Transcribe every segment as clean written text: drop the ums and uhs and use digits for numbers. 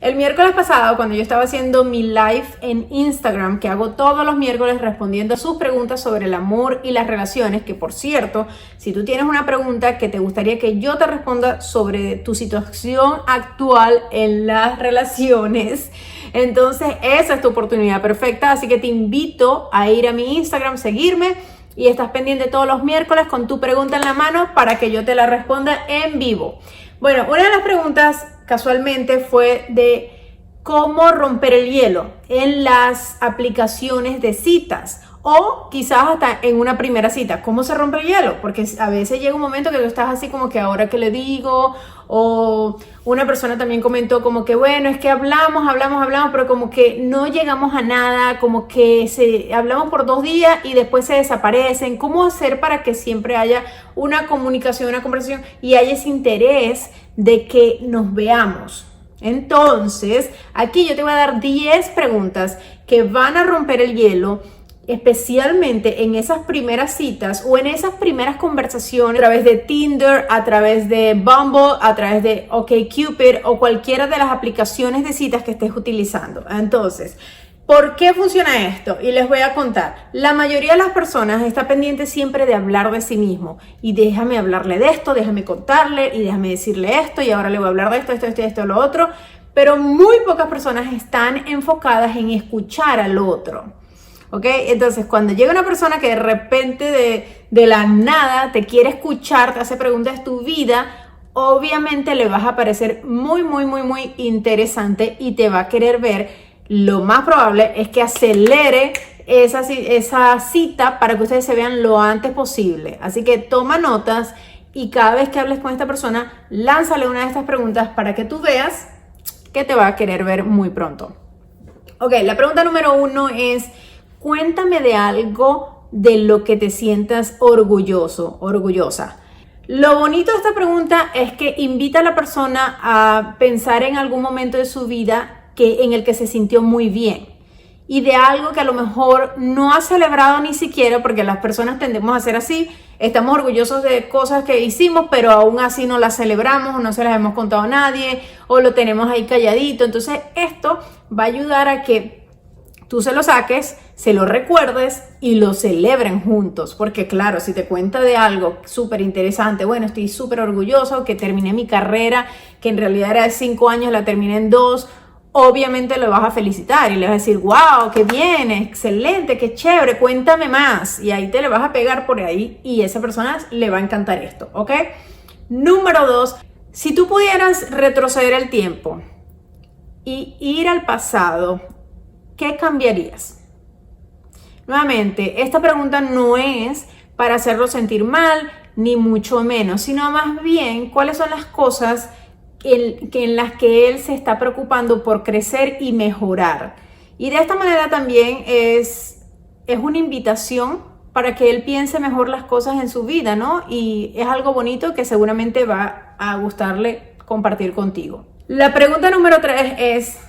El miércoles pasado, cuando yo estaba haciendo mi live en Instagram, que hago todos los miércoles respondiendo a sus preguntas sobre el amor y las relaciones, que por cierto, si tú tienes una pregunta que te gustaría que yo te responda sobre tu situación actual en las relaciones, entonces esa es tu oportunidad perfecta. Así que te invito a ir a mi Instagram, seguirme y estás pendiente todos los miércoles con tu pregunta en la mano para que yo te la responda en vivo. Bueno, una de las preguntas casualmente fue de cómo romper el hielo en las aplicaciones de citas o quizás hasta en una primera cita. ¿Cómo se rompe el hielo? Porque a veces llega un momento que tú estás así como que ahora que le digo, o una persona también comentó como que bueno, es que hablamos, pero como que no llegamos a nada, como que hablamos por 2 días y después se desaparecen. ¿Cómo hacer para que siempre haya una comunicación, una conversación y haya ese interés de que nos veamos? Entonces, aquí yo te voy a dar 10 preguntas que van a romper el hielo, especialmente en esas primeras citas o en esas primeras conversaciones a través de Tinder, a través de Bumble, a través de OkCupid o cualquiera de las aplicaciones de citas que estés utilizando. Entonces, ¿por qué funciona esto? Y les voy a contar. La mayoría de las personas está pendiente siempre de hablar de sí mismo. Y déjame hablarle de esto, déjame contarle y déjame decirle esto y ahora le voy a hablar de esto, lo otro. Pero muy pocas personas están enfocadas en escuchar al otro. ¿Ok? Entonces, cuando llega una persona que de repente de la nada te quiere escuchar, te hace preguntas de tu vida, obviamente le vas a parecer muy interesante y te va a querer ver. Lo más probable es que acelere esa cita para que ustedes se vean lo antes posible. Así que toma notas y cada vez que hables con esta persona, lánzale una de estas preguntas para que tú veas que te va a querer ver muy pronto. Ok, la pregunta número 1 es: cuéntame de algo de lo que te sientas orgulloso, orgullosa. Lo bonito de esta pregunta es que invita a la persona a pensar en algún momento de su vida en el que se sintió muy bien y de algo que a lo mejor no ha celebrado ni siquiera, porque las personas tendemos a ser así, estamos orgullosos de cosas que hicimos, pero aún así no las celebramos o no se las hemos contado a nadie o lo tenemos ahí calladito. Entonces esto va a ayudar a que tú se lo saques, se lo recuerdes y lo celebren juntos. Porque claro, si te cuenta de algo súper interesante, bueno, estoy súper orgulloso que terminé mi carrera, que en realidad era de 5 años, la terminé en 2, obviamente lo vas a felicitar y le vas a decir, wow, qué bien, excelente, qué chévere, cuéntame más. Y ahí te le vas a pegar por ahí y a esa persona le va a encantar esto, ¿ok? Número 2, si tú pudieras retroceder el tiempo y ir al pasado, ¿qué cambiarías? Nuevamente, esta pregunta no es para hacerlo sentir mal, ni mucho menos, sino más bien cuáles son las cosas en las que él se está preocupando por crecer y mejorar. Y de esta manera también es una invitación para que él piense mejor las cosas en su vida, ¿no? Y es algo bonito que seguramente va a gustarle compartir contigo. La pregunta número 3 es: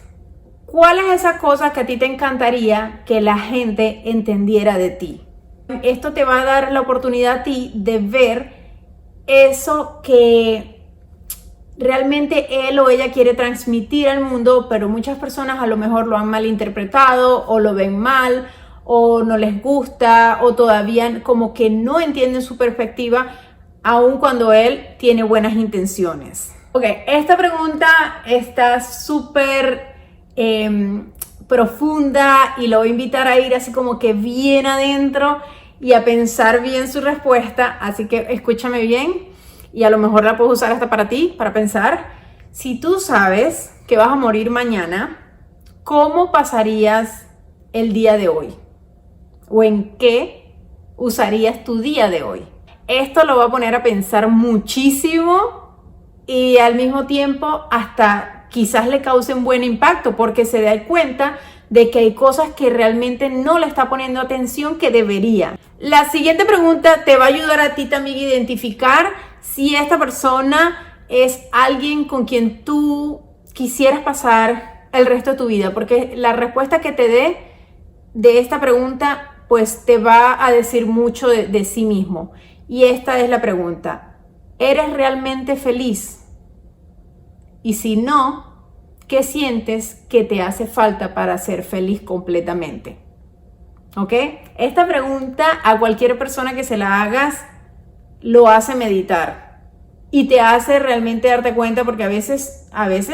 ¿cuál es esa cosa que a ti te encantaría que la gente entendiera de ti? Esto te va a dar la oportunidad a ti de ver eso que realmente él o ella quiere transmitir al mundo, pero muchas personas a lo mejor lo han malinterpretado o lo ven mal o no les gusta o todavía como que no entienden su perspectiva, aun cuando él tiene buenas intenciones. Ok, esta pregunta está súper profunda y lo voy a invitar a ir así como que bien adentro y a pensar bien su respuesta, así que escúchame bien y a lo mejor la puedes usar hasta para ti, para pensar. Si tú sabes que vas a morir mañana, ¿cómo pasarías el día de hoy? ¿O en qué usarías tu día de hoy? Esto lo va a poner a pensar muchísimo y al mismo tiempo hasta quizás le causen buen impacto porque se da cuenta de que hay cosas que realmente no le está poniendo atención que debería. La siguiente pregunta te va a ayudar a ti también a identificar si esta persona es alguien con quien tú quisieras pasar el resto de tu vida, porque la respuesta que te dé de esta pregunta pues te va a decir mucho de sí mismo. Y esta es la pregunta: ¿eres realmente feliz? Y si no, ¿qué sientes que te hace falta para ser feliz completamente? ¿Ok? Esta pregunta a cualquier persona que se la hagas lo hace meditar y te hace realmente darte cuenta, porque a veces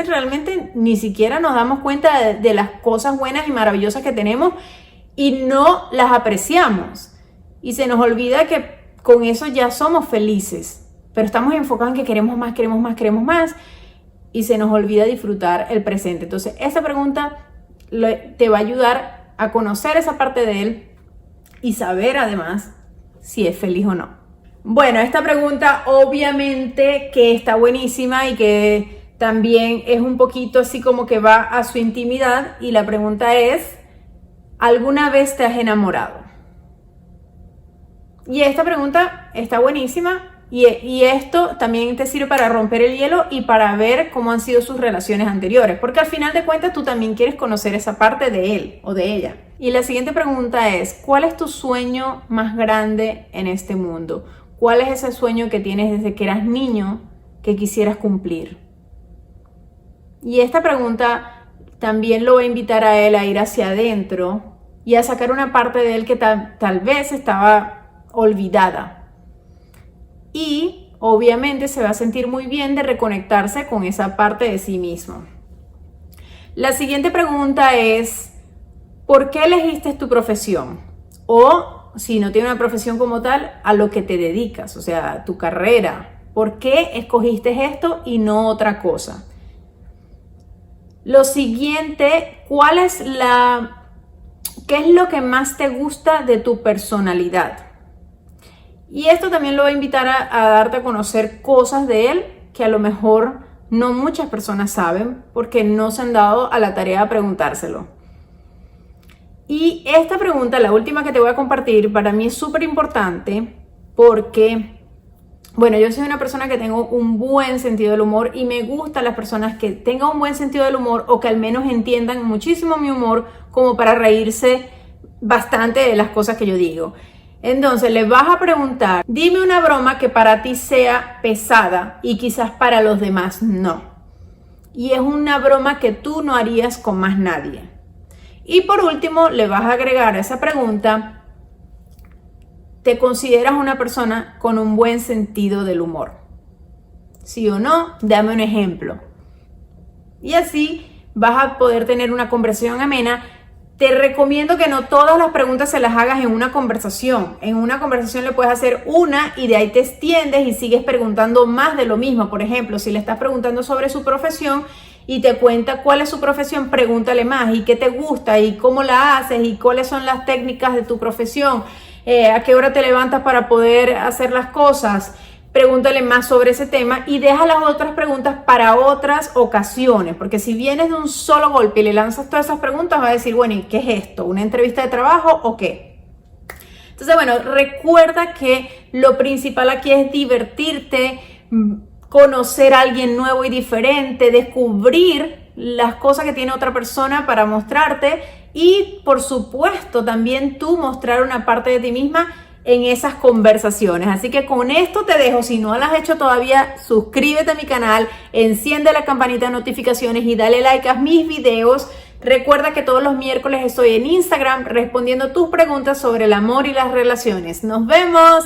realmente ni siquiera nos damos cuenta de las cosas buenas y maravillosas que tenemos y no las apreciamos. Y se nos olvida que con eso ya somos felices, pero estamos enfocados en que queremos más, queremos más, queremos más, y se nos olvida disfrutar el presente. Entonces, esta pregunta te va a ayudar a conocer esa parte de él y saber además si es feliz o no. Bueno, esta pregunta obviamente que está buenísima y que también es un poquito así como que va a su intimidad, y la pregunta es: ¿alguna vez te has enamorado? Y esta pregunta está buenísima. Y esto también te sirve para romper el hielo y para ver cómo han sido sus relaciones anteriores, porque al final de cuentas tú también quieres conocer esa parte de él o de ella. Y la siguiente pregunta es: ¿cuál es tu sueño más grande en este mundo? ¿Cuál es ese sueño que tienes desde que eras niño que quisieras cumplir? Y esta pregunta también lo va a invitar a él a ir hacia adentro y a sacar una parte de él que tal vez estaba olvidada. Y obviamente se va a sentir muy bien de reconectarse con esa parte de sí mismo. La siguiente pregunta es: ¿por qué elegiste tu profesión? O, si no tiene una profesión como tal, a lo que te dedicas, o sea, tu carrera. ¿Por qué escogiste esto y no otra cosa? Lo siguiente, ¿qué es lo que más te gusta de tu personalidad? Y esto también lo va a invitar a darte a conocer cosas de él que a lo mejor no muchas personas saben porque no se han dado a la tarea de preguntárselo. Y esta pregunta, la última que te voy a compartir, para mí es súper importante porque, bueno, yo soy una persona que tengo un buen sentido del humor y me gustan las personas que tengan un buen sentido del humor o que al menos entiendan muchísimo mi humor como para reírse bastante de las cosas que yo digo. Entonces le vas a preguntar: dime una broma que para ti sea pesada y quizás para los demás no. Y es una broma que tú no harías con más nadie. Y por último le vas a agregar a esa pregunta: ¿te consideras una persona con un buen sentido del humor? ¿Sí o no? Dame un ejemplo. Y así vas a poder tener una conversación amena. Te recomiendo que no todas las preguntas se las hagas en una conversación. En una conversación le puedes hacer una y de ahí te extiendes y sigues preguntando más de lo mismo. Por ejemplo, si le estás preguntando sobre su profesión y te cuenta cuál es su profesión, pregúntale más y qué te gusta y cómo la haces y cuáles son las técnicas de tu profesión, a qué hora te levantas para poder hacer las cosas. Pregúntale más sobre ese tema y deja las otras preguntas para otras ocasiones, porque si vienes de un solo golpe y le lanzas todas esas preguntas, va a decir: bueno, ¿y qué es esto? ¿Una entrevista de trabajo o qué? Entonces, bueno, recuerda que lo principal aquí es divertirte, conocer a alguien nuevo y diferente, descubrir las cosas que tiene otra persona para mostrarte y, por supuesto, también tú mostrar una parte de ti misma en esas conversaciones. Así que con esto te dejo. Si no lo has hecho todavía, suscríbete a mi canal, enciende la campanita de notificaciones y dale like a mis videos. Recuerda que todos los miércoles estoy en Instagram respondiendo tus preguntas sobre el amor y las relaciones. ¡Nos vemos!